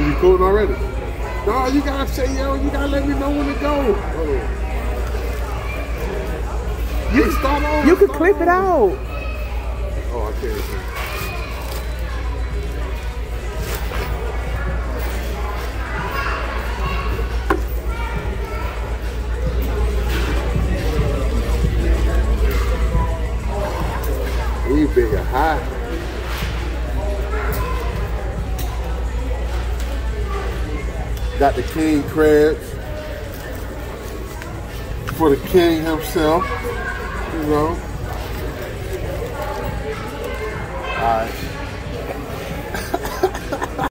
You recording already? No, you gotta say, yo, you gotta let me know when to go. You start over. You could clip it out. Oh, I can't. We big and high. Got the king crabs for the king himself, you know. All right.